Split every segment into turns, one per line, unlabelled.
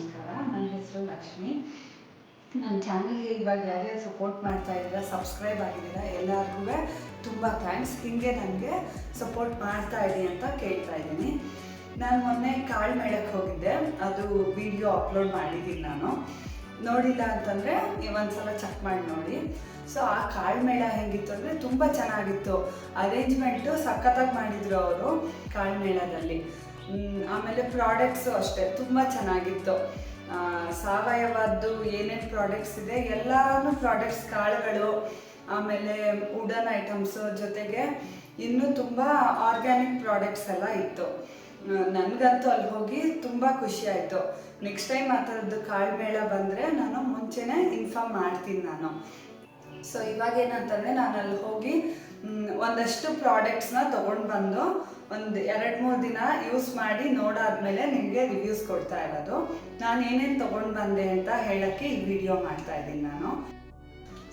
ನಮಸ್ಕಾರ. ನನ್ನ ಹೆಸರು ಲಕ್ಷ್ಮಿ. ನನ್ನ ಚಾನಲ್ಗೆ ಇವಾಗ ಯಾರ್ಯಾರು ಸಪೋರ್ಟ್ ಮಾಡ್ತಾ ಇದ್ದೀರಾ, ಸಬ್ಸ್ಕ್ರೈಬ್ ಆಗಿದ್ದೀರಾ, ಎಲ್ಲರಿಗೂ ತುಂಬ ಥ್ಯಾಂಕ್ಸ್. ಹೀಗೆ ನನಗೆ ಸಪೋರ್ಟ್ ಮಾಡ್ತಾ ಇದ್ದೀನಿ ಅಂತ ಕೇಳ್ತಾ ಇದ್ದೀನಿ. ನಾನು ಮೊನ್ನೆ ಕಾಳು ಮೇಳಕ್ಕೆ ಹೋಗಿದ್ದೆ, ಅದು ವಿಡಿಯೋ ಅಪ್ಲೋಡ್ ಮಾಡಿದ್ದೀನಿ. ನಾನು ನೋಡಿಲ್ಲ ಅಂತಂದರೆ ಒಂದ್ಸಲ ಚೆಕ್ ಮಾಡಿ ನೋಡಿ. ಸೊ ಆ ಕಾಳು ಮೇಳ ಹೆಂಗಿತ್ತು ಅಂದರೆ ತುಂಬ ಚೆನ್ನಾಗಿತ್ತು. ಅರೇಂಜ್ಮೆಂಟು ಸಖತ್ತಾಗಿ ಮಾಡಿದರು ಅವರು ಕಾಳು ಮೇಳದಲ್ಲಿ. ಆಮೇಲೆ ಪ್ರಾಡಕ್ಟ್ಸು ಅಷ್ಟೇ ತುಂಬ ಚೆನ್ನಾಗಿತ್ತು. ಸಾವಯವದ್ದು ಏನೇನು ಪ್ರಾಡಕ್ಟ್ಸ್ ಇದೆ ಎಲ್ಲನೂ ಪ್ರಾಡಕ್ಟ್ಸ್, ಕಾಳುಗಳು, ಆಮೇಲೆ ವುಡನ್ ಐಟಮ್ಸು, ಜೊತೆಗೆ ಇನ್ನೂ ತುಂಬ ಆರ್ಗ್ಯಾನಿಕ್ ಪ್ರಾಡಕ್ಟ್ಸ್ ಎಲ್ಲ ಇತ್ತು. ನನಗಂತೂ ಅಲ್ಲಿ ಹೋಗಿ ತುಂಬ ಖುಷಿ ಆಯಿತು. ನೆಕ್ಸ್ಟ್ ಟೈಮ್ ಆ ಥರದ್ದು ಕಾಳು ಮೇಳ ಬಂದರೆ ನಾನು ಮುಂಚೆನೇ ಇನ್ಫಾರ್ಮ್ ಮಾಡ್ತೀನಿ ನಾನು. ಸೊ ಇವಾಗ ಏನಂತಂದರೆ ನಾನು ಅಲ್ಲಿ ಹೋಗಿ ಒಂದಷ್ಟು ಪ್ರಾಡಕ್ಟ್ಸ್ನ ತೊಗೊಂಡು ಬಂದು ಒಂದು 2-3 ದಿನ ಯೂಸ್ ಮಾಡಿ ನೋಡಾದ್ಮೇಲೆ ನಿಮಗೆ ರಿವ್ಯೂಸ್ ಕೊಡ್ತಾ ಇರೋದು. ನಾನು ಏನೇನು ತೊಗೊಂಡು ಬಂದೆ ಅಂತ ಹೇಳೋಕ್ಕೆ ಈ ವಿಡಿಯೋ ಮಾಡ್ತಾ ಇದ್ದೀನಿ ನಾನು.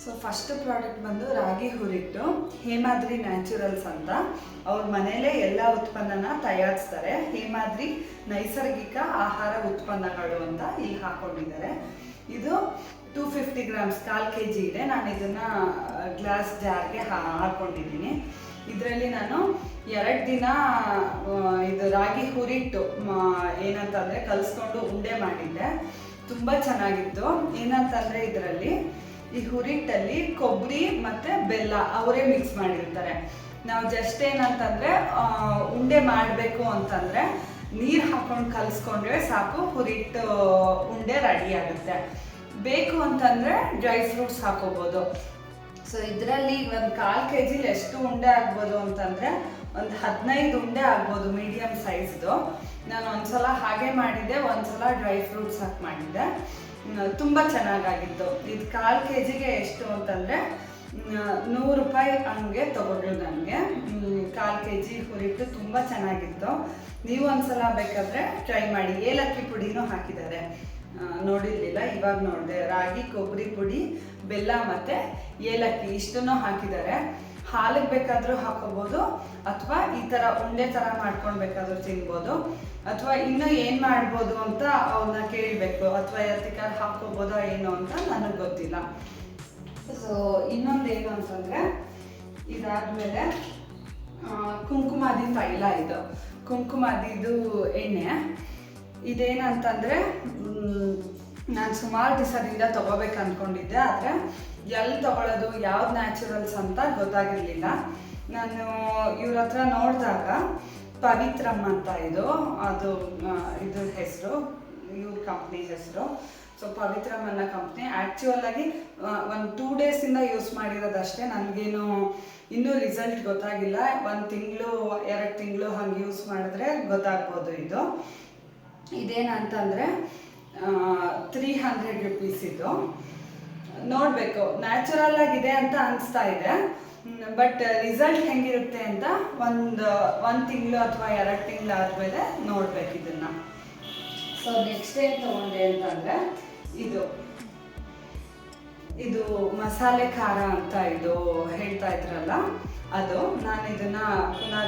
ಸೊ ಫಸ್ಟ್ ಪ್ರಾಡಕ್ಟ್ ಬಂದು ರಾಗಿ ಹುರಿಟ್ಟು, ಹೇಮಾದ್ರಿ ನ್ಯಾಚುರಲ್ಸ್ ಅಂತ. ಅವ್ರ ಮನೇಲೇ ಎಲ್ಲ ಉತ್ಪನ್ನನ ತಯಾರಿಸ್ತಾರೆ. ಹೇಮಾದ್ರಿ ನೈಸರ್ಗಿಕ ಆಹಾರ ಉತ್ಪನ್ನಗಳು ಅಂತ ಇಲ್ಲಿ ಹಾಕ್ಕೊಂಡಿದ್ದಾರೆ. ಇದು 250 ಗ್ರಾಮ್ಸ್, 1/4 kg ಇದೆ. ನಾನು ಇದನ್ನು ಗ್ಲಾಸ್ ಜಾರ್ಗೆ ಹಾಕ್ಕೊಂಡಿದ್ದೀನಿ. ಇದರಲ್ಲಿ ನಾನು 2 ದಿನ ಇದು ರಾಗಿ ಹುರಿಟ್ಟು ಏನಂತಂದರೆ ಕಲಿಸ್ಕೊಂಡು ಉಂಡೆ ಮಾಡಿದ್ದೆ. ತುಂಬ ಚೆನ್ನಾಗಿತ್ತು. ಏನಂತಂದರೆ ಇದರಲ್ಲಿ ಈ ಹುರಿಟ್ಟಲ್ಲಿ ಕೊಬ್ಬರಿ ಮತ್ತು ಬೆಲ್ಲ ಅವರೇ ಮಿಕ್ಸ್ ಮಾಡಿರ್ತಾರೆ. ನಾವು ಜಸ್ಟ್ ಏನಂತಂದರೆ ಉಂಡೆ ಮಾಡಬೇಕು ಅಂತಂದರೆ ನೀರು ಹಾಕ್ಕೊಂಡು ಕಲಿಸ್ಕೊಂಡ್ರೆ ಸಾಕು, ಹುರಿಟ್ಟು ಉಂಡೆ ರೆಡಿ ಆಗುತ್ತೆ. ಬೇಕು ಅಂತಂದರೆ ಡ್ರೈ ಫ್ರೂಟ್ಸ್ ಹಾಕೋಬೋದು. ಸೊ ಇದರಲ್ಲಿ ಒಂದು 1/4 kg ಎಷ್ಟು ಉಂಡೆ ಆಗ್ಬೋದು ಅಂತಂದರೆ ಒಂದು 15 ಉಂಡೆ ಆಗ್ಬೋದು, ಮೀಡಿಯಮ್ ಸೈಜ್ದು. ನಾನು ಒಂದ್ಸಲ ಹಾಗೆ ಮಾಡಿದ್ದೆ, ಒಂದ್ಸಲ ಡ್ರೈ ಫ್ರೂಟ್ಸ್ ಹಾಕಿ ಮಾಡಿದ್ದೆ. ತುಂಬ ಚೆನ್ನಾಗಾಗಿತ್ತು. ಇದು 1/4 kgಗೆ ಎಷ್ಟು ಅಂತಂದರೆ 100 ರೂಪಾಯಿ ಹಂಗೆ ತೊಗೊಂಡ್ರು ನನಗೆ. 1/4 kg ಹುರಿಟ್ಟು ತುಂಬ ಚೆನ್ನಾಗಿತ್ತು. ನೀವು ಒಂದ್ಸಲ ಬೇಕಾದರೆ ಟ್ರೈ ಮಾಡಿ. ಏಲಕ್ಕಿ ಪುಡಿನೂ ಹಾಕಿದ್ದಾರೆ, ನೋಡಿರಲಿಲ್ಲ, ಇವಾಗ ನೋಡಿದೆ. ರಾಗಿ, ಕೊಬ್ಬರಿ ಪುಡಿ, ಬೆಲ್ಲ ಮತ್ತು ಏಲಕ್ಕಿ ಇಷ್ಟನ್ನು ಹಾಕಿದ್ದಾರೆ. ಹಾಲಿಗೆ ಬೇಕಾದರೂ ಹಾಕೋಬೋದು, ಅಥವಾ ಈ ಥರ ಉಂಡೆ ಥರ ಮಾಡ್ಕೊಂಡು ಬೇಕಾದರೂ ತಿನ್ಬೋದು, ಅಥವಾ ಇನ್ನೂ ಏನು ಮಾಡ್ಬೋದು ಅಂತ ಅವನ್ನ ಕೇಳಬೇಕು, ಅಥವಾ ಎತ್ತಿಕಾಳು ಹಾಕೋಬೋದೋ ಏನೋ ಅಂತ ನನಗೆ ಗೊತ್ತಿಲ್ಲ. ಸೊ ಇನ್ನೊಂದು ಏನು ಅಂತಂದರೆ ಇದಾದಮೇಲೆ ಕುಂಕುಮಾದಿ ತೈಲ. ಇದು ಕುಂಕುಮಾದಿದು ಎಣ್ಣೆ. ಇದೇನಂತಂದರೆ ನಾನು ಸುಮಾರು ದಿವಸದಿಂದ ತೊಗೋಬೇಕು ಅಂದ್ಕೊಂಡಿದ್ದೆ, ಆದರೆ ಎಲ್ಲಿ ತೊಗೊಳ್ಳೋದು, ಯಾವ್ದು ನ್ಯಾಚುರಲ್ಸ್ ಅಂತ ಗೊತ್ತಾಗಿರಲಿಲ್ಲ. ನಾನು ಇವ್ರ ಹತ್ರ ನೋಡಿದಾಗ ಪವಿತ್ರಮ್ ಅಂತ ಅದು ಇದ್ರ ಹೆಸರು, ಇವ್ರ ಕಂಪ್ನಿ ಹೆಸರು. ಸೊ ಪವಿತ್ರಮ್ ಅನ್ನೋ ಕಂಪ್ನಿ. ಆ್ಯಕ್ಚುಯಲಾಗಿ ಒಂದು 2 ಡೇಸಿಂದ ಯೂಸ್ ಮಾಡಿರೋದಷ್ಟೇ. ನನಗೇನು ಇನ್ನೂ ರಿಸಲ್ಟ್ ಗೊತ್ತಾಗಿಲ್ಲ. 1 ತಿಂಗಳು 2 ತಿಂಗಳು ಹಂಗೆ ಯೂಸ್ ಮಾಡಿದ್ರೆ ಗೊತ್ತಾಗ್ಬೋದು. ಇದೇನಂತಂದರೆ 300 ರುಪೀಸ್. ಇದು ನೋಡಬೇಕು, ನ್ಯಾಚುರಲ್ ಆಗಿದೆ ಅಂತ ಅನಿಸ್ತಾ ಇದೆ, ಬಟ್ ರಿಸಲ್ಟ್ ಹೆಂಗಿರುತ್ತೆ ಅಂತ ಒಂದು ತಿಂಗಳು ಅಥವಾ 2 ತಿಂಗಳು ಆದಮೇಲೆ ನೋಡ್ಬೇಕು ಇದನ್ನು. ಸೊ ನೆಕ್ಸ್ಟ್ ಏನು ತೊಗೊಂಡೆ ಅಂತಂದರೆ ಇದು ಮಸಾಲೆ ಖಾರ ಅಂತ ಇದು ಹೇಳ್ತಾ ಇದ್ರಲ್ಲ, ಅದು. ನಾನು ಇದನ್ನು ಪುನಃ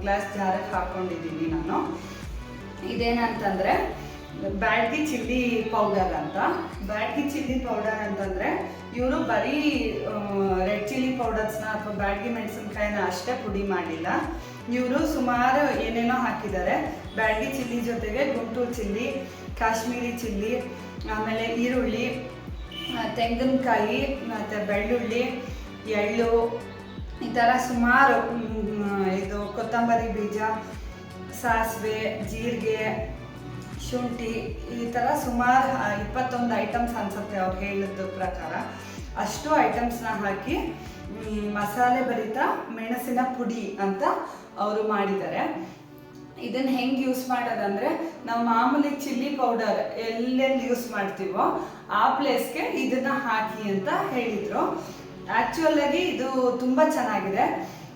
ಗ್ಲಾಸ್ ಜಾರಕ್ಕೆ ಹಾಕ್ಕೊಂಡಿದ್ದೀನಿ ನಾನು. ಇದೇನಂತಂದರೆ ಬ್ಯಾಡ್ಗಿ ಚಿಲ್ಲಿ ಪೌಡರ್ ಅಂತ. ಬ್ಯಾಡ್ಗಿ ಚಿಲ್ಲಿ ಪೌಡರ್ ಅಂತಂದರೆ ಇವರು ಬರೀ ರೆಡ್ ಚಿಲ್ಲಿ ಪೌಡರ್ಸ್ನ ಅಥವಾ ಬ್ಯಾಡ್ಗಿ ಮೆಣಸಿನ್ಕಾಯಿನ ಅಷ್ಟೇ ಪುಡಿ ಮಾಡಿಲ್ಲ. ಇವರು ಸುಮಾರು ಏನೇನೋ ಹಾಕಿದ್ದಾರೆ. ಬ್ಯಾಡ್ಗಿ ಚಿಲ್ಲಿ ಜೊತೆಗೆ ಗುಂಟೂರು ಚಿಲ್ಲಿ, ಕಾಶ್ಮೀರಿ ಚಿಲ್ಲಿ, ಆಮೇಲೆ ಈರುಳ್ಳಿ, ತೆಂಗಿನಕಾಯಿ ಮತ್ತು ಬೆಳ್ಳುಳ್ಳಿ, ಎಳ್ಳು, ಈ ಥರ ಸುಮಾರು, ಇದು ಕೊತ್ತಂಬರಿ ಬೀಜ, ಸಾಸಿವೆ, ಜೀರಿಗೆ, ಶುಂಠಿ, ಈ ಥರ ಸುಮಾರು 21 ಐಟಮ್ಸ್ ಅನ್ಸುತ್ತೆ ಅವ್ರು ಹೇಳಿದ ಪ್ರಕಾರ. ಅಷ್ಟು ಐಟಮ್ಸ್ನ ಹಾಕಿ ಮಸಾಲೆ ಭರಿತ ಮೆಣಸಿನ ಪುಡಿ ಅಂತ ಅವರು ಮಾಡಿದ್ದಾರೆ. ಇದನ್ನು ಹೆಂಗೆ ಯೂಸ್ ಮಾಡೋದಂದರೆ, ನಾವು ಮಾಮೂಲಿ ಚಿಲ್ಲಿ ಪೌಡರ್ ಎಲ್ಲೆಲ್ಲಿ ಯೂಸ್ ಮಾಡ್ತೀವೋ ಆ ಪ್ಲೇಸ್ಗೆ ಇದನ್ನು ಹಾಕಿ ಅಂತ ಹೇಳಿದರು. ಆ್ಯಕ್ಚುಯಲಾಗಿ ಇದು ತುಂಬ ಚೆನ್ನಾಗಿದೆ.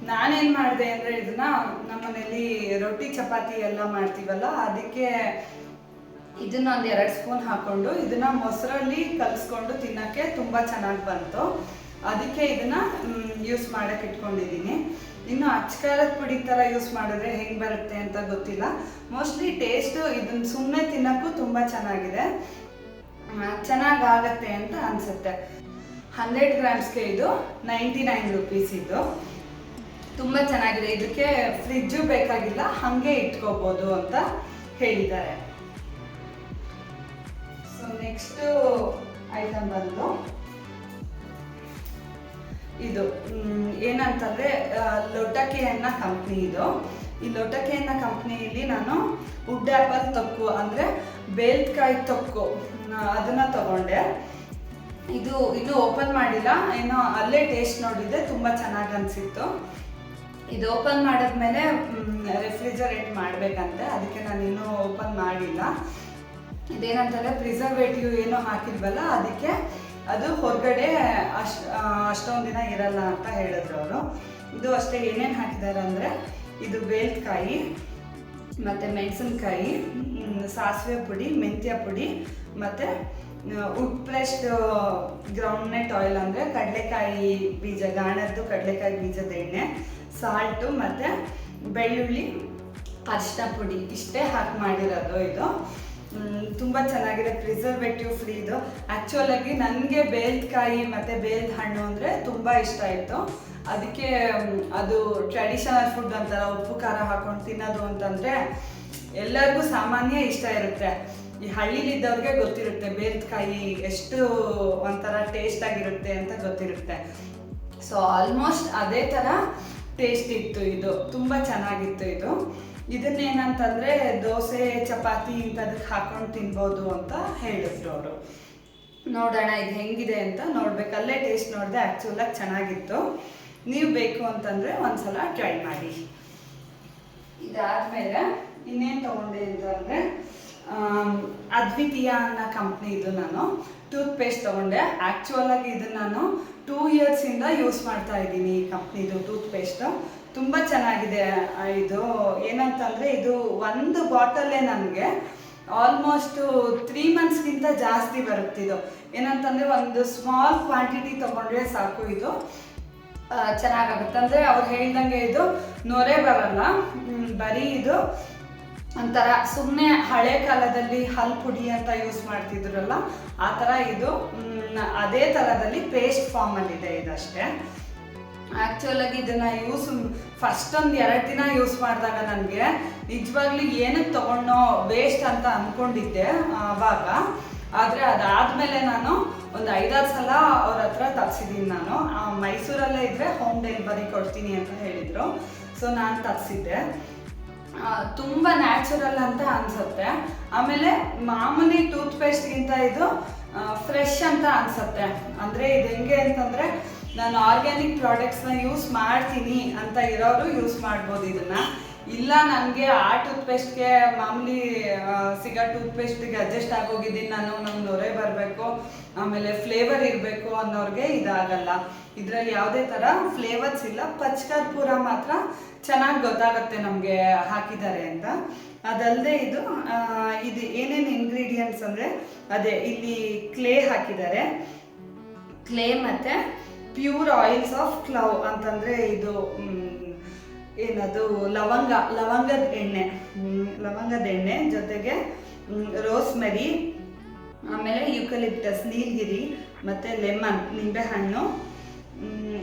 ನಾನೇನು ಮಾಡಿದೆ ಅಂದರೆ ಇದನ್ನು ನಮ್ಮ ಮನೇಲಿ ರೊಟ್ಟಿ ಚಪಾತಿ ಎಲ್ಲ ಮಾಡ್ತೀವಲ್ಲ, ಅದಕ್ಕೆ ಇದನ್ನು ಒಂದು 2 ಸ್ಪೂನ್ ಹಾಕ್ಕೊಂಡು ಇದನ್ನು ಮೊಸರಲ್ಲಿ ಕಲಿಸ್ಕೊಂಡು ತಿನ್ನೋಕ್ಕೆ ತುಂಬ ಚೆನ್ನಾಗಿ ಬಂತು. ಅದಕ್ಕೆ ಇದನ್ನು ಯೂಸ್ ಮಾಡೋಕ್ಕೆ ಇಟ್ಕೊಂಡಿದ್ದೀನಿ. ಇನ್ನು ಅಚ್ಕಾರದ ಪುಡಿ ಥರ ಯೂಸ್ ಮಾಡಿದ್ರೆ ಹೆಂಗೆ ಬರುತ್ತೆ ಅಂತ ಗೊತ್ತಿಲ್ಲ. ಮೋಸ್ಟ್ಲಿ ಟೇಸ್ಟು ಇದನ್ನು ಸುಮ್ಮನೆ ತಿನ್ನೋಕ್ಕೂ ತುಂಬ ಚೆನ್ನಾಗಿದೆ, ಚೆನ್ನಾಗಾಗತ್ತೆ ಅಂತ ಅನಿಸುತ್ತೆ. 100 ಗ್ರಾಮ್ಸ್ಗೆ ಇದು 99 ರುಪೀಸ್. ಇದು ತುಂಬ ಚೆನ್ನಾಗಿದೆ. ಇದಕ್ಕೆ ಫ್ರಿಜ್ಜು ಬೇಕಾಗಿಲ್ಲ, ಹಾಗೆ ಇಟ್ಕೋಬೋದು ಅಂತ ಹೇಳಿದ್ದಾರೆ. ಸೊ ನೆಕ್ಸ್ಟು ಐಟಮ್ ಬಂದು ಇದು ಏನಂತಂದರೆ ಲೋಟಕೆ ಅನ್ನೋ ಕಂಪ್ನಿ ಇದು. ಈ ಲೋಟಕೆ ಅನ್ನೋ ಕಂಪ್ನಿಯಲ್ಲಿ ನಾನು ವುಡ್ ಆ್ಯಪಲ್ ತೊಕ್ಕು ಅಂದರೆ ಬೇಲ್ಕಾಯಿ ತೊಕ್ಕು ಅದನ್ನು ತಗೊಂಡೆ. ಇದು ಇನ್ನೂ ಓಪನ್ ಮಾಡಿಲ್ಲ, ಏನೋ ಅಲ್ಲೇ ಟೇಸ್ಟ್ ನೋಡಿದೆ, ತುಂಬ ಚೆನ್ನಾಗಿ ಅನಿಸಿತ್ತು. ಇದು ಓಪನ್ ಮಾಡಿದ್ಮೇಲೆ ರೆಫ್ರಿಜರೇಟ್ ಮಾಡಬೇಕಂತೆ, ಅದಕ್ಕೆ ನಾನು ಇನ್ನೂ ಓಪನ್ ಮಾಡಿಲ್ಲ. ಇದೇನಂತಂದರೆ ಪ್ರಿಸರ್ವೇಟಿವ್ ಏನೋ ಹಾಕಿಲ್ವಲ್ಲ, ಅದಕ್ಕೆ ಅದು ಹೊರಗಡೆ ಅಷ್ಟೊಂದು ದಿನ ಇರಲ್ಲ ಅಂತ ಹೇಳಿದ್ರು ಅವರು. ಇದು ಅಷ್ಟೇ ಏನೇನು ಹಾಕಿದ್ದಾರೆ ಅಂದರೆ ಇದು ಬೇಲ್ಕಾಯಿ ಮತ್ತು ಮೆಣಸಿನ್ಕಾಯಿ, ಸಾಸಿವೆ ಪುಡಿ, ಮೆಂತ್ಯ ಪುಡಿ ಮತ್ತು ವುಡ್ ಪ್ರೆಸ್ಡ್ ಗ್ರೌಂಡ್ನಟ್ ಆಯಿಲ್ ಅಂದರೆ ಕಡಲೆಕಾಯಿ ಬೀಜ, ಗಾಣದ್ದು ಕಡಲೆಕಾಯಿ ಬೀಜದ ಎಣ್ಣೆ, ಸಾಲ್ಟು ಮತ್ತು ಬೆಳ್ಳುಳ್ಳಿ, ಅರಿಶಿನ ಪುಡಿ, ಇಷ್ಟೇ ಹಾಕಿ ಮಾಡಿರೋದು. ಇದು ತುಂಬ ಚೆನ್ನಾಗಿದೆ, ಪ್ರಿಸರ್ವೇಟಿವ್ ಫ್ರೀ. ಇದು ಆ್ಯಕ್ಚುಲಾಗಿ ನನಗೆ ಬೇಲ್ಕಾಯಿ ಮತ್ತು ಬೇಲ್ದ ಹಣ್ಣು ಅಂದರೆ ತುಂಬ ಇಷ್ಟ ಆಯಿತು. ಅದಕ್ಕೆ ಅದು ಟ್ರೆಡಿಷನಲ್ ಫುಡ್ ಅಂತಾರ, ಉಪ್ಪು ಖಾರ ಹಾಕೊಂಡು ತಿನ್ನೋದು ಅಂತಂದರೆ ಎಲ್ಲರಿಗೂ ಸಾಮಾನ್ಯ ಇಷ್ಟ ಇರುತ್ತೆ. ಈ ಹಳ್ಳಿಲಿದ್ದವ್ರಿಗೆ ಗೊತ್ತಿರುತ್ತೆ ಬೇಲ್ಕಾಯಿ ಎಷ್ಟು ಒಂಥರ ಟೇಸ್ಟ್ ಆಗಿರುತ್ತೆ ಅಂತ ಗೊತ್ತಿರುತ್ತೆ. ಸೊ ಆಲ್ಮೋಸ್ಟ್ ಅದೇ ಥರ ಟೇಸ್ಟ್ ಇತ್ತು. ಇದು ತುಂಬ ಚೆನ್ನಾಗಿತ್ತು. ಇದನ್ನೇನಂತಂದರೆ ದೋಸೆ, ಚಪಾತಿ ಇಂಥದಕ್ಕೆ ಹಾಕೊಂಡು ತಿನ್ಬೋದು ಅಂತ ಹೇಳಿದ್ರು ಅವರು. ನೋಡೋಣ ಇದು ಹೆಂಗಿದೆ ಅಂತ ನೋಡಬೇಕಲ್ಲೇ ಟೇಸ್ಟ್ ನೋಡಿದೆ, ಆ್ಯಕ್ಚುಲಾಗಿ ಚೆನ್ನಾಗಿತ್ತು. ನೀವು ಬೇಕು ಅಂತಂದರೆ ಒಂದ್ಸಲ ಟ್ರೈ ಮಾಡಿ. ಇದಾದಮೇಲೆ ಇನ್ನೇನು ತೊಗೊಂಡೆ ಅಂತಂದರೆ ಅದ್ವಿತೀಯ ಅನ್ನೋ ಕಂಪ್ನಿ. ಇದು ನಾನು ಟೂತ್ ಪೇಸ್ಟ್ ತೊಗೊಂಡೆ. ಆ್ಯಕ್ಚುಲಾಗಿ ಇದನ್ನು ನಾನು 2 ಇಯರ್ಸಿಂದ ಯೂಸ್ ಮಾಡ್ತಾ ಇದ್ದೀನಿ. ಈ ಕಂಪ್ನಿದು ಟೂತ್ ಪೇಸ್ಟು ತುಂಬ ಚೆನ್ನಾಗಿದೆ. ಇದು ಏನಂತಂದರೆ ಇದು ಒಂದು ಬಾಟಲ್ಲೇ ನನಗೆ ಆಲ್ಮೋಸ್ಟು 3 ಮಂತ್ಸ್ಗಿಂತ ಜಾಸ್ತಿ ಬರುತ್ತಿದ್ದು. ಏನಂತಂದರೆ ಒಂದು ಸ್ಮಾಲ್ ಕ್ವಾಂಟಿಟಿ ತೊಗೊಂಡ್ರೆ ಸಾಕು, ಇದು ಚೆನ್ನಾಗಾಗುತ್ತೆ. ಅಂದರೆ ಅವ್ರು ಹೇಳ್ದಂಗೆ ಇದು ನೊರೆ ಬರಲ್ಲ, ಬರೀ ಇದು ಒಂಥರ ಸುಮ್ಮನೆ ಹಳೆ ಕಾಲದಲ್ಲಿ ಹಲ್ಲು ಪುಡಿ ಅಂತ ಯೂಸ್ ಮಾಡ್ತಿದ್ರಲ್ಲ ಆ ಥರ ಇದು ಅದೇ ಥರದಲ್ಲಿ ಪೇಸ್ಟ್ ಫಾರ್ಮಲ್ಲಿದೆ ಇದಷ್ಟೇ. ಆ್ಯಕ್ಚುಲಾಗಿ ಇದನ್ನು ಫಸ್ಟ್ ಒಂದು 2 ದಿನ ಯೂಸ್ ಮಾಡಿದಾಗ ನನಗೆ ನಿಜವಾಗ್ಲೂ ಏನಕ್ಕೆ ತೊಗೊಂಡೋ ವೇಸ್ಟ್ ಅಂತ ಅಂದ್ಕೊಂಡಿದ್ದೆ ಆವಾಗ. ಆದರೆ ಅದಾದಮೇಲೆ ನಾನು ಒಂದು 5-6 ಸಲ ಅವ್ರ ಹತ್ರ ತರಿಸಿದ್ದೀನಿ. ನಾನು ಮೈಸೂರಲ್ಲೇ ಇದ್ದರೆ ಹೋಮ್ ಡೆಲಿವರಿ ಕೊಡ್ತೀನಿ ಅಂತ ಹೇಳಿದರು. ಸೊ ನಾನು ತರಿಸಿದ್ದೆ. ತುಂಬ ನ್ಯಾಚುರಲ್ ಅಂತ ಅನಿಸುತ್ತೆ. ಆಮೇಲೆ ಮಾಮೂಲಿ ಟೂತ್ ಪೇಸ್ಟ್ಗಿಂತ ಇದು ಫ್ರೆಶ್ ಅಂತ ಅನಿಸುತ್ತೆ. ಅಂದರೆ ಇದು ಹೆಂಗೆ ಅಂತಂದರೆ ನಾನು ಆರ್ಗ್ಯಾನಿಕ್ ಪ್ರಾಡಕ್ಟ್ಸ್ನ ಯೂಸ್ ಮಾಡ್ತೀನಿ ಅಂತ ಇರೋರು ಯೂಸ್ ಮಾಡ್ಬೋದು ಇದನ್ನು. ಇಲ್ಲ ನನಗೆ ಆ ಟೂತ್ ಪೇಸ್ಟ್ಗೆ ಮಾಮೂಲಿ ಸಿಗೋ ಟೂತ್ ಪೇಸ್ಟಿಗೆ ಅಡ್ಜಸ್ಟ್ ಆಗೋಗಿದ್ದೀನಿ ನಾನು, ನಂಗೆ ನೊರೆ ಬರಬೇಕು ಆಮೇಲೆ ಫ್ಲೇವರ್ ಇರಬೇಕು ಅನ್ನೋರಿಗೆ ಇದಾಗಲ್ಲ. ಇದರಲ್ಲಿ ಯಾವುದೇ ಥರ ಫ್ಲೇವರ್ಸ್ ಇಲ್ಲ. ಪಚ್ಕರ್ಪೂರ ಮಾತ್ರ ಚೆನ್ನಾಗಿ ಗೊತ್ತಾಗುತ್ತೆ ನಮಗೆ ಹಾಕಿದ್ದಾರೆ ಅಂತ. ಅದಲ್ಲದೆ ಇದು ಏನೇನು ಇಂಗ್ರೀಡಿಯೆಂಟ್ಸ್ ಅಂದರೆ ಅದೇ ಇಲ್ಲಿ ಕ್ಲೇ ಹಾಕಿದ್ದಾರೆ. ಕ್ಲೇ ಮತ್ತು ಪ್ಯೂರ್ ಆಯಿಲ್ಸ್ ಆಫ್ ಕ್ಲವ್ ಅಂತಂದರೆ ಇದು ಏನದು ಲವಂಗದ ಎಣ್ಣೆ ಜೊತೆಗೆ ರೋಸ್ಮೆರಿ, ಆಮೇಲೆ ಯುಕಲಿಪ್ಟಸ್, ನೀಲಗಿರಿ ಮತ್ತು ಲೆಮನ್, ನಿಂಬೆಹಣ್ಣು,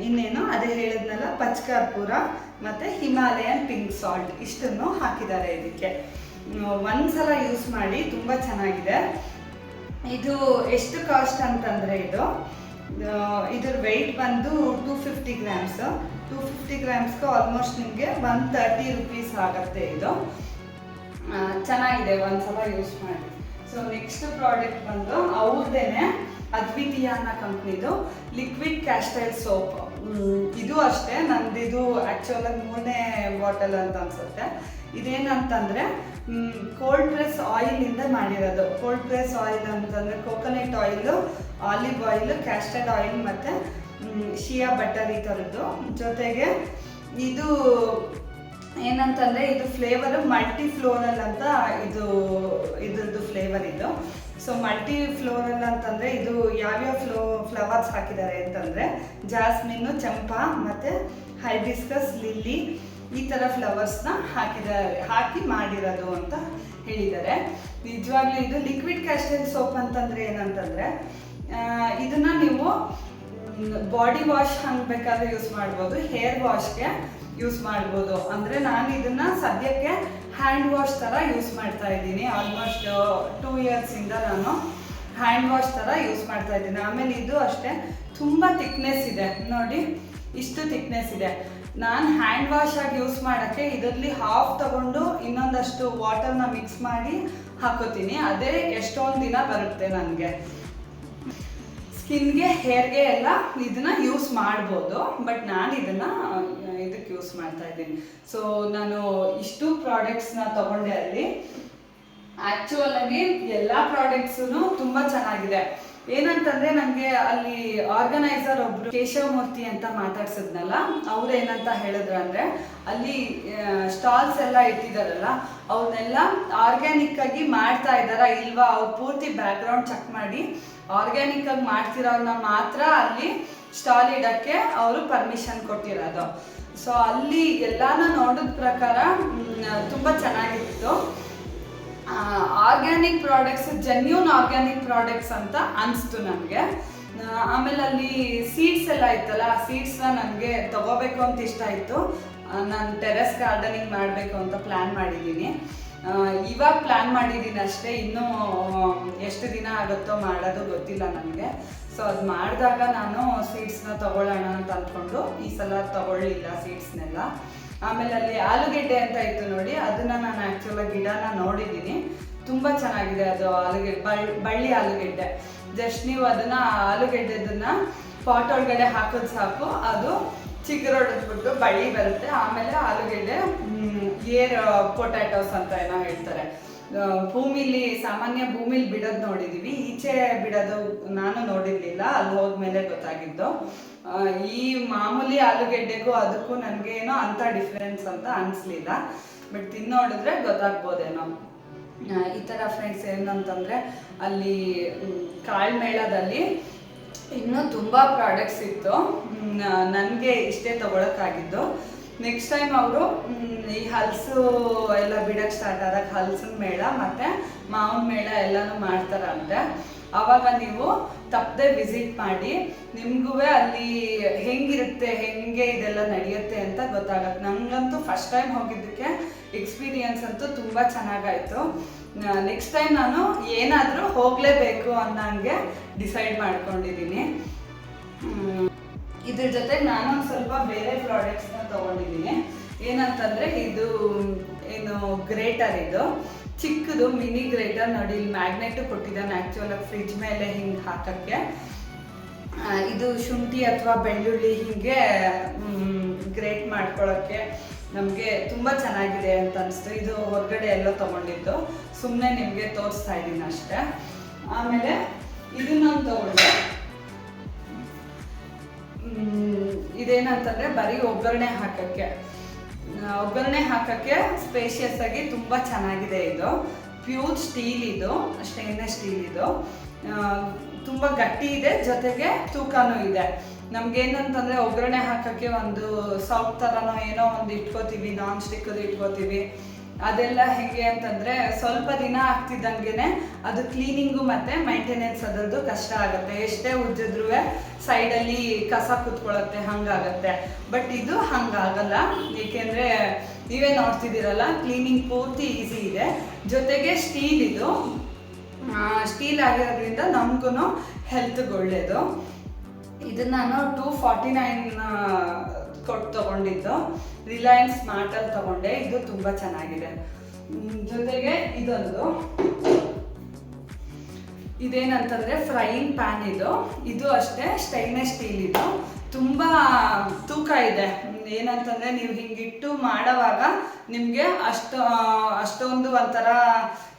ಇನ್ನೇನು ಅದೇ ಹೇಳಿದ್ನಲ್ಲ ಪಚ್ಕರ್ಪೂರ ಮತ್ತು ಹಿಮಾಲಯನ್ ಪಿಂಕ್ ಸಾಲ್ಟ್, ಇಷ್ಟನ್ನು ಹಾಕಿದ್ದಾರೆ ಇದಕ್ಕೆ. ಒಂದ್ಸಲ ಯೂಸ್ ಮಾಡಿ, ತುಂಬ ಚೆನ್ನಾಗಿದೆ. ಇದು ಎಷ್ಟು ಕಾಸ್ಟ್ ಅಂತಂದರೆ ಇದ್ರ ವೆಯ್ಟ್ ಬಂದು 250 ಗ್ರಾಮ್ಸ್. 250 ಗ್ರಾಮ್ಸ್ಗೆ ಆಲ್ಮೋಸ್ಟ್ ನಿಮಗೆ 130 ರುಪೀಸ್ ಆಗುತ್ತೆ. ಇದು ಚೆನ್ನಾಗಿದೆ, ಒಂದ್ಸಲ ಯೂಸ್ ಮಾಡಿ. ಸೊ ನೆಕ್ಸ್ಟ್ ಪ್ರಾಡಕ್ಟ್ ಬಂದು ಅವ್ರದ್ದೇನೆ ಅದ್ವಿತೀಯ ಅನ್ನೋ ಕಂಪ್ನಿದು ಲಿಕ್ವಿಡ್ ಕ್ಯಾಸ್ಟೈಲ್ ಸೋಪ್. ಇದು ಅಷ್ಟೇ ನಂದಿದು ಆ್ಯಕ್ಚುಲಾಗಿ 3ನೇ ಬಾಟಲ್ ಅಂತ ಅನಿಸುತ್ತೆ. ಇದೇನಂತಂದರೆ ಕೋಲ್ಡ್ ಪ್ರೆಸ್ ಆಯಿಲಿಂದ ಮಾಡಿರೋದು. ಕೋಲ್ಡ್ ಪ್ರೆಸ್ ಆಯಿಲ್ ಅಂತಂದರೆ coconut oil, olive oil, castor oil ಮತ್ತು ಶಿಯಾ ಬಟರ್ ಈ ಥರದ್ದು. ಜೊತೆಗೆ ಇದು ಏನಂತಂದರೆ ಇದು ಫ್ಲೇವರು ಮಲ್ಟಿ ಫ್ಲೋರಲ್ ಅಂತ ಇದ್ರದ್ದು ಫ್ಲೇವರ್ ಇದು. ಸೊ ಮಲ್ಟಿ ಫ್ಲೋರಲ್ ಅಂತಂದರೆ ಇದು ಯಾವ್ಯಾವ ಫ್ಲವರ್ಸ್ ಹಾಕಿದ್ದಾರೆ ಅಂತಂದರೆ ಜಾಸ್ಮಿನ್ನು, ಚಂಪಾ ಮತ್ತು ಹೈಬಿಸ್ಕಸ್, ಲಿಲ್ಲಿ ಈ ಥರ ಫ್ಲವರ್ಸ್ನ ಹಾಕಿ ಮಾಡಿರೋದು ಅಂತ ಹೇಳಿದ್ದಾರೆ. ನಿಜವಾಗ್ಲೂ ಇದು ಲಿಕ್ವಿಡ್ ಕ್ಯಾಸ್ಟಲ್ ಸೋಪ್ ಅಂತಂದರೆ ಏನಂತಂದರೆ ಇದನ್ನು ನೀವು ಬಾಡಿ ವಾಶ್ ಹಂಗೆ ಬೇಕಾದ್ರೆ ಯೂಸ್ ಮಾಡ್ಬೋದು, ಹೇರ್ ವಾಶ್ಗೆ ಯೂಸ್ ಮಾಡ್ಬೋದು. ಅಂದರೆ ನಾನು ಇದನ್ನು ಸದ್ಯಕ್ಕೆ ಹ್ಯಾಂಡ್ ವಾಶ್ ಥರ ಯೂಸ್ ಮಾಡ್ತಾ ಇದ್ದೀನಿ. ಆಲ್ಮೋಸ್ಟ್ 2 ಇಯರ್ಸಿಂದ ನಾನು ಹ್ಯಾಂಡ್ ವಾಶ್ ಥರ ಯೂಸ್ ಮಾಡ್ತಾ ಇದ್ದೀನಿ. ಆಮೇಲೆ ಇದು ಅಷ್ಟೇ ತುಂಬ ಥಿಕ್ನೆಸ್ ಇದೆ ನೋಡಿ, ಇಷ್ಟು ಥಿಕ್ನೆಸ್ ಇದೆ. ನಾನು ಹ್ಯಾಂಡ್ ವಾಶ್ ಆಗಿ ಯೂಸ್ ಮಾಡೋಕ್ಕೆ ಇದರಲ್ಲಿ ಹಾಫ್ ತಗೊಂಡು ಇನ್ನೊಂದಷ್ಟು ವಾಟರ್ನ ಮಿಕ್ಸ್ ಮಾಡಿ ಹಾಕೋತೀನಿ. ಅದೇ ಎಷ್ಟೊಂದು ದಿನ ಬರುತ್ತೆ ನನಗೆ. ಸ್ಕಿನ್ಗೆ, ಹೇರ್ಗೆ ಎಲ್ಲ ಇದನ್ನು ಯೂಸ್ ಮಾಡ್ಬೋದು, ಬಟ್ ನಾನು ಇದನ್ನು ಇದಕ್ಕೆ ಯೂಸ್ ಮಾಡ್ತಾ ಇದ್ದೀನಿ. ಸೊ ನಾನು ಇಷ್ಟು ಪ್ರಾಡಕ್ಟ್ಸ್ನ ತೊಗೊಂಡೆ. ಅಲ್ಲಿ ಆ್ಯಕ್ಚುಯಲ್ ಆಗಿ ಎಲ್ಲ ಪ್ರಾಡಕ್ಟ್ಸೂ ತುಂಬ ಚೆನ್ನಾಗಿದೆ. ಏನಂತಂದರೆ ನನಗೆ ಅಲ್ಲಿ ಆರ್ಗನೈಸರ್ ಒಬ್ಬರು ಕೇಶವಮೂರ್ತಿ ಅಂತ ಮಾತಾಡ್ಸಿದ್ನಲ್ಲ, ಅವ್ರು ಏನಂತ ಹೇಳಿದ್ರು ಅಂದರೆ ಅಲ್ಲಿ ಸ್ಟಾಲ್ಸ್ ಎಲ್ಲ ಇಟ್ಟಿದ್ದಾರಲ್ಲ ಅವನ್ನೆಲ್ಲ ಆರ್ಗ್ಯಾನಿಕ್ಕಾಗಿ ಮಾಡ್ತಾ ಇದ್ದಾರಾ ಇಲ್ವಾ, ಅವ್ರು ಪೂರ್ತಿ ಬ್ಯಾಕ್ಗ್ರೌಂಡ್ ಚೆಕ್ ಮಾಡಿ ಆರ್ಗ್ಯಾನಿಕ್ಕಾಗಿ ಮಾಡ್ತಿರೋರನ್ನ ಮಾತ್ರ ಅಲ್ಲಿ ಸ್ಟಾಲ್ ಇಡೋಕ್ಕೆ ಅವರು ಪರ್ಮಿಷನ್ ಕೊಟ್ಟಿರೋದು. ಸೊ ಅಲ್ಲಿ ಎಲ್ಲಾನು ನೋಡಿದ ಪ್ರಕಾರ ತುಂಬ ಚೆನ್ನಾಗಿತ್ತು. Organic products, genuine organic products ಅಂತ ಅನಿಸ್ತು ನನಗೆ. ಆಮೇಲೆ ಅಲ್ಲಿ ಸೀಡ್ಸ್ ಎಲ್ಲ ಇತ್ತಲ್ಲ, ಆ ಸೀಡ್ಸ್ನ ನನಗೆ ತಗೋಬೇಕು ಅಂತ ಇಷ್ಟ ಆಯಿತು. ನಾನು ಟೆರೆಸ್ ಗಾರ್ಡನಿಂಗ್ ಮಾಡಬೇಕು ಅಂತ ಪ್ಲ್ಯಾನ್ ಮಾಡಿದ್ದೀನಿ. ಇವಾಗ ಪ್ಲ್ಯಾನ್ ಮಾಡಿದ್ದೀನಿ ಅಷ್ಟೇ, ಇನ್ನೂ ಎಷ್ಟು ದಿನ ಆಗುತ್ತೋ ಮಾಡೋದು ಗೊತ್ತಿಲ್ಲ ನನಗೆ. ಸೊ ಅದು ಮಾಡಿದಾಗ ನಾನು ಸೀಡ್ಸ್ನ ತಗೊಳ್ಳೋಣ ಅಂತ ಅಂದ್ಕೊಂಡು ಈ ಸಲ ತಗೊಳ್ಳಿಲ್ಲ ಸೀಡ್ಸ್ನೆಲ್ಲ. ಆಮೇಲೆ ಅಲ್ಲಿ ಆಲೂಗೆಡ್ಡೆ ಅಂತ ಇತ್ತು ನೋಡಿ, ಅದನ್ನು ನಾನು ಆ್ಯಕ್ಚುಲಾಗಿ ಗಿಡನ ನೋಡಿದ್ದೀನಿ. ತುಂಬ ಚೆನ್ನಾಗಿದೆ ಅದು ಆಲೂಗೆಡ್ಡೆ, ಬಳ್ಳಿ ಆಲೂಗೆಡ್ಡೆ. ಜಸ್ಟ್ ನೀವು ಅದನ್ನು ಆಲೂಗೆಡ್ಡೆದನ್ನು ಪಾಟ್ ಒಳಗಡೆ ಹಾಕೋದು ಸಾಕು, ಅದು ಚಿಗುರೊಡೆದ್ಬಿಟ್ಟು ಬಳ್ಳಿ ಬರುತ್ತೆ. ಆಮೇಲೆ ಆಲೂಗೆಡ್ಡೆ ಏರ್ ಪೊಟ್ಯಾಟೋಸ್ ಅಂತ ಏನೋ ಹೇಳ್ತಾರೆ. ಭೂಮಿಲಿ ಸಾಮಾನ್ಯ ಭೂಮಿಲಿ ಬಿಡೋದು ನೋಡಿದ್ದೀವಿ, ಈಚೆ ಬಿಡೋದು ನಾನು ನೋಡಿರಲಿಲ್ಲ, ಅಲ್ಲಿ ಹೋದ್ಮೇಲೆ ಗೊತ್ತಾಗಿದ್ದು. ಈ ಮಾಮೂಲಿ ಆಲೂಗೆಡ್ಡೆಗೂ ಅದಕ್ಕೂ ನನಗೇನೋ ಅಂಥ ಡಿಫ್ರೆನ್ಸ್ ಅಂತ ಅನಿಸ್ಲಿಲ್ಲ, ಬಟ್ ತಿನ್ನೋಡಿದ್ರೆ ಗೊತ್ತಾಗ್ಬೋದೇನೋ. ಈ ಥರ ಫ್ರೆಂಡ್ಸ್ ಏನಂತಂದರೆ ಅಲ್ಲಿ ಕಾಳ್ಮೇಳದಲ್ಲಿ ಇನ್ನೂ ತುಂಬ ಪ್ರಾಡಕ್ಟ್ಸ್ ಇತ್ತು. ನನಗೆ ಇಷ್ಟೇ ತೊಗೊಳಕ್ಕಾಗಿದ್ದು. ನೆಕ್ಸ್ಟ್ ಟೈಮ್ ಅವರು ಈ ಹಲಸು ಎಲ್ಲ ಬಿಡೋಕ್ಕೆ ಸ್ಟಾರ್ಟ್ ಆದಾಗ ಹಲಸಿನ ಮೇಳ ಮತ್ತು ಮಾವಿನ ಮೇಳ ಎಲ್ಲನೂ ಮಾಡ್ತಾರಂತೆ. ಆವಾಗ ನೀವು ತಪ್ಪದೆ ವಿಸಿಟ್ ಮಾಡಿ, ನಿಮಗೂ ಅಲ್ಲಿ ಹೆಂಗಿರುತ್ತೆ, ಹೆಂಗೆ ಇದೆಲ್ಲ ನಡೆಯುತ್ತೆ ಅಂತ ಗೊತ್ತಾಗತ್ತೆ. ನನಗಂತೂ ಫಸ್ಟ್ ಟೈಮ್ ಹೋಗಿದ್ದಕ್ಕೆ ಎಕ್ಸ್ಪೀರಿಯನ್ಸ್ ಅಂತೂ ತುಂಬ ಚೆನ್ನಾಗಾಯಿತು. ನೆಕ್ಸ್ಟ್ ಟೈಮ್ ನಾನು ಏನಾದರೂ ಹೋಗಲೇಬೇಕು ಅನ್ನೋಂಗೆ ಡಿಸೈಡ್ ಮಾಡ್ಕೊಂಡಿದ್ದೀನಿ. ಇದ್ರ ಜೊತೆ ನಾನು ಸ್ವಲ್ಪ ಬೇರೆ ಪ್ರಾಡಕ್ಟ್ಸ್ನ ತೊಗೊಂಡಿದ್ದೀನಿ. ಏನಂತಂದರೆ ಇದು ಏನು ಗ್ರೇಟರ್, ಇದು ಚಿಕ್ಕದು ಮಿನಿ ಗ್ರೇಟರ್ ನೋಡಿ. ಇಲ್ಲಿ ಮ್ಯಾಗ್ನೆಟು ಕೊಟ್ಟಿದ್ದಾನೆ ಆ್ಯಕ್ಚುಲಾಗಿ ಫ್ರಿಜ್ ಮೇಲೆ ಹಿಂಗೆ ಹಾಕೋಕ್ಕೆ. ಇದು ಶುಂಠಿ ಅಥವಾ ಬೆಳ್ಳುಳ್ಳಿ ಹೀಗೆ ಗ್ರೇಟ್ ಮಾಡ್ಕೊಳ್ಳೋಕ್ಕೆ ನಮಗೆ ತುಂಬ ಚೆನ್ನಾಗಿದೆ ಅಂತ ಅನಿಸ್ತು. ಇದು ಹೊರಗಡೆ ಎಲ್ಲ ತೊಗೊಂಡಿದ್ದು, ಸುಮ್ಮನೆ ನಿಮಗೆ ತೋರಿಸ್ತಾ ಇದ್ದೀನಿ ಅಷ್ಟೇ. ಆಮೇಲೆ ಇದನ್ನ ತೊಗೊಂಡೆ. ಇದೇನಂತಂದರೆ ಬರೀ ಒಗ್ಗರಣೆ ಹಾಕೋಕ್ಕೆ ಸ್ಪೇಷಿಯಸ್ ಆಗಿ ತುಂಬ ಚೆನ್ನಾಗಿದೆ. ಇದು ಪ್ಯೂರ್ ಸ್ಟೀಲ್, ಇದು ಸ್ಟೇನ್ಲೆಸ್ ಸ್ಟೀಲ್. ಇದು ತುಂಬ ಗಟ್ಟಿ ಇದೆ, ಜೊತೆಗೆ ತೂಕನೂ ಇದೆ. ನಮಗೇನಂತಂದರೆ ಒಗ್ಗರಣೆ ಹಾಕೋಕ್ಕೆ ಒಂದು ಸಾಫ್ಟ್ ಥರನೋ ಏನೋ ಒಂದು ಇಟ್ಕೋತೀವಿ, ನಾನ್ ಸ್ಟಿಕ್ಕದು ಇಟ್ಕೋತೀವಿ. ಅದೆಲ್ಲ ಹೇಗೆ ಅಂತಂದರೆ ಸ್ವಲ್ಪ ದಿನ ಆಗ್ತಿದ್ದಂಗೆ ಅದು ಕ್ಲೀನಿಂಗು ಮತ್ತು ಮೈಂಟೆನೆನ್ಸ್ ಅದರದ್ದು ಕಷ್ಟ ಆಗುತ್ತೆ. ಎಷ್ಟೇ ಉಜ್ಜಿದ್ರೂ ಸೈಡಲ್ಲಿ ಕಸ ಕೂತ್ಕೊಳ್ಳುತ್ತೆ, ಹಂಗಾಗತ್ತೆ. ಬಟ್ ಇದು ಹಂಗಾಗಲ್ಲ, ಏಕೆಂದರೆ ನೀವೇ ನೋಡ್ತಿದ್ದೀರಲ್ಲ, ಕ್ಲೀನಿಂಗ್ ಪೂರ್ತಿ ಈಸಿ ಇದೆ. ಜೊತೆಗೆ ಸ್ಟೀಲ್, ಇದು ಸ್ಟೀಲ್ ಆಗಿರೋದ್ರಿಂದ ನಮಗೂ ಹೆಲ್ತ್ಗೆ ಒಳ್ಳೆಯದು. ಇದನ್ನು ನಾನು 249 ಕೊಟ್ಟು ತೊಗೊಂಡಿದ್ದು, ರಿಲಯನ್ಸ್ ಸ್ಮಾರ್ಟಲ್ಲಿ ತೊಗೊಂಡೆ. ಇದು ತುಂಬ ಚೆನ್ನಾಗಿದೆ. ಜೊತೆಗೆ ಇದೊಂದು, ಇದೇನಂತಂದರೆ ಫ್ರೈಯಿಂಗ್ ಪ್ಯಾನ್. ಇದು ಅಷ್ಟೇ ಸ್ಟೈನ್ಲೆಸ್ ಸ್ಟೀಲ್. ಇದು ತುಂಬ ತೂಕ ಇದೆ. ಏನಂತಂದರೆ ನೀವು ಹಿಂಗಿಟ್ಟು ಮಾಡೋವಾಗ ನಿಮಗೆ ಅಷ್ಟೊಂದು ಒಂಥರ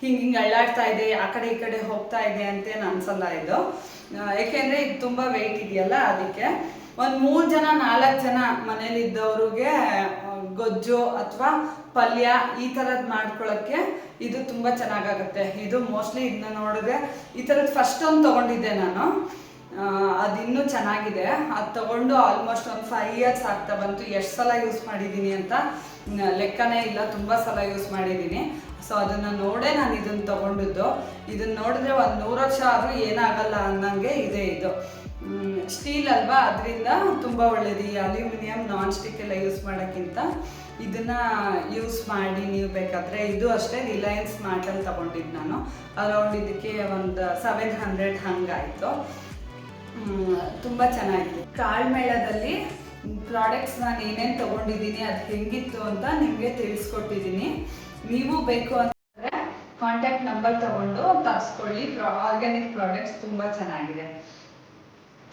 ಹಿಂಗೆ ಅಳ್ಳಾಡ್ತಾ ಇದೆ, ಆ ಕಡೆ ಈ ಕಡೆ ಹೋಗ್ತಾ ಇದೆ ಅಂತೇನು ಅನಿಸಲ್ಲ ಇದು. ಏಕೆಂದರೆ ಇದು ತುಂಬ ವೆಯ್ಟ್ ಇದೆಯಲ್ಲ, ಅದಕ್ಕೆ ಒಂದು 3 ಜನ 4 ಜನ ಮನೇಲಿದ್ದವ್ರಿಗೆ ಗೊಜ್ಜು ಅಥವಾ ಪಲ್ಯ ಈ ಥರದ್ದು ಮಾಡ್ಕೊಳ್ಳೋಕ್ಕೆ ಇದು ತುಂಬ ಚೆನ್ನಾಗಾಗುತ್ತೆ. ಇದು ಮೋಸ್ಟ್ಲಿ ಇದನ್ನ ನೋಡಿದ್ರೆ ಈ ಥರದ್ದು ಫಸ್ಟ್ ಒಂದು ತೊಗೊಂಡಿದ್ದೆ ನಾನು, ಅದು ಇನ್ನೂ ಚೆನ್ನಾಗಿದೆ. ಅದು ತೊಗೊಂಡು ಆಲ್ಮೋಸ್ಟ್ ಒಂದು 5 ಇಯರ್ಸ್ ಆಗ್ತಾ ಬಂತು. ಎಷ್ಟು ಸಲ ಯೂಸ್ ಮಾಡಿದ್ದೀನಿ ಅಂತ ಲೆಕ್ಕನೇ ಇಲ್ಲ, ತುಂಬ ಸಲ ಯೂಸ್ ಮಾಡಿದ್ದೀನಿ. ಸೊ ಅದನ್ನು ನೋಡೇ ನಾನು ಇದನ್ನು ತೊಗೊಂಡಿದ್ದು. ಇದನ್ನು ನೋಡಿದ್ರೆ ಒಂದು 100 ವರ್ಷ ಆದರೂ ಏನಾಗಲ್ಲ ಅನ್ನಂಗೆ ಇದೆ. ಇದು ಸ್ಟೀಲ್ ಅಲ್ವಾ, ಅದರಿಂದ ತುಂಬ ಒಳ್ಳೇದು. ಈ ಅಲ್ಯೂಮಿನಿಯಂ ನಾನ್ ಸ್ಟಿಕ್ ಎಲ್ಲ ಯೂಸ್ ಮಾಡೋಕ್ಕಿಂತ ಇದನ್ನು ಯೂಸ್ ಮಾಡಿ ನೀವು ಬೇಕಾದರೆ. ಇದು ಅಷ್ಟೇ ರಿಲಯನ್ಸ್ ಸ್ಮಾರ್ಟಲ್ಲಿ ತೊಗೊಂಡಿದ್ದು ನಾನು. ಅರೌಂಡ್ ಇದಕ್ಕೆ ಒಂದು 700 ಹಂಗಾಯಿತು. ತುಂಬ ಚೆನ್ನಾಗಿದೆ. ಕಾಳ್ಮೇಳದಲ್ಲಿ ಪ್ರಾಡಕ್ಟ್ಸ್ ನಾನು ಏನೇನು ತೊಗೊಂಡಿದ್ದೀನಿ, ಅದು ಹೆಂಗಿತ್ತು ಅಂತ ನಿಮಗೆ ತಿಳಿಸ್ಕೊಟ್ಟಿದ್ದೀನಿ. ನೀವು ಬೇಕು ಅಂದರೆ ಕಾಂಟ್ಯಾಕ್ಟ್ ನಂಬರ್ ತೊಗೊಂಡು ತರಿಸ್ಕೊಳ್ಳಿ. ಆರ್ಗ್ಯಾನಿಕ್ ಪ್ರಾಡಕ್ಟ್ಸ್ ತುಂಬ ಚೆನ್ನಾಗಿದೆ.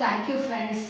Thank you friends.